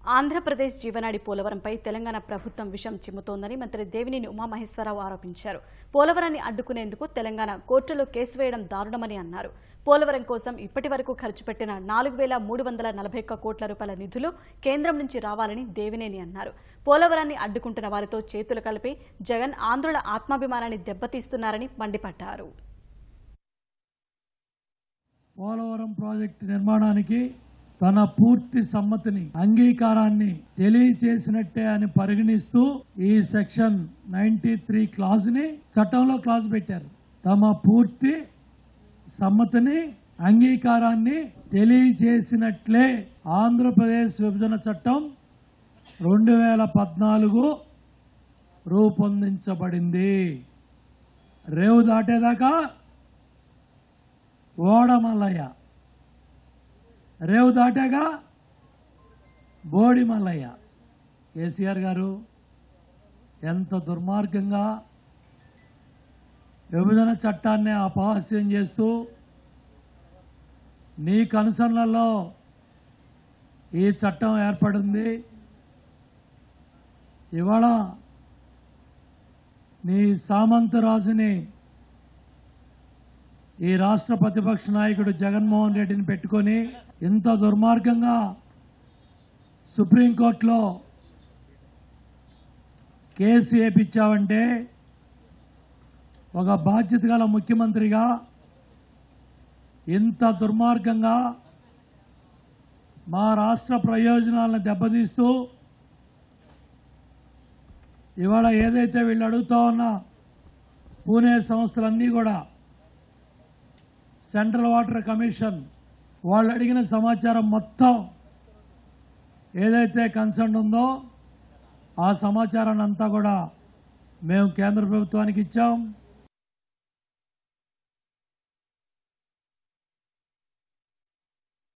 ఆంధ్రప్రదేశ్ జీవనాడి పోలవరంపై తెలంగాణ ప్రభుత్వం విషం చిమ్ముతోందని మంత్రి దేవినేని ఉమామహేశ్వరరావు ఆరోపించారు. పోలవరాన్ని అడ్డుకునేందుకు తెలంగాణ కోర్టులో కేసు వేయడం దారుణమని అన్నారు. పోలవరం కోసం ఇప్పటి వరకు ఖర్చు పెట్టిన 4,341 కోట్ల రూపాయల నిధులు కేంద్రం నుంచి రావాలని దేవినేని అన్నారు. పోలవరాన్ని అడ్డుకుంటున్న వారితో చేతులు కలిపి జగన్ ఆంధ్రుల ఆత్మాభిమానాన్ని దెబ్బతీస్తున్నారని మండిపడ్డారు. పోలవరం ప్రాజెక్టు నిర్మాణానికి తన పూర్తి సమ్మతిని అంగీకారాన్ని తెలియజేసినట్టే అని పరిగణిస్తూ ఈ సెక్షన్ 93 క్లాజ్ ని చట్టంలో క్లాజ్ పెట్టారు. తమ పూర్తి సమ్మతిని అంగీకారాన్ని తెలియజేసినట్లే ఆంధ్రప్రదేశ్ విభజన చట్టం 2014 రూపొందించబడింది. రేవు దాటేదాకా ఓడమల్లయ్య, రేవు దాటాగా బోడి మల్లయ్య. కేసీఆర్ గారు ఎంత దుర్మార్గంగా విభజన చట్టాన్ని అపహాస్యం చేస్తూ నీ కనుసన్నల్లో ఈ చట్టం ఏర్పడింది. ఇవాళ నీ సామంతరాజుని ఈ రాష్ట్ర ప్రతిపక్ష నాయకుడు జగన్మోహన్ రెడ్డిని పెట్టుకొని ఇంత దుర్మార్గంగా సుప్రీంకోర్టులో కేసు వేయించావంటే ఒక బాధ్యత గల ముఖ్యమంత్రిగా ఇంత దుర్మార్గంగా మా రాష్ట్ర ప్రయోజనాలను దెబ్బతీస్తూ ఇవాళ ఏదైతే వీళ్ళు అడుగుతా ఉన్న పూణే సంస్థలన్నీ కూడా సెంట్రల్ వాటర్ కమిషన్ వాళ్ళు అడిగిన సమాచారం మొత్తం ఏదైతే కన్సర్న్ ఉందో ఆ సమాచారాన్ని అంతా కూడా మేము కేంద్ర ప్రభుత్వానికి ఇచ్చాం.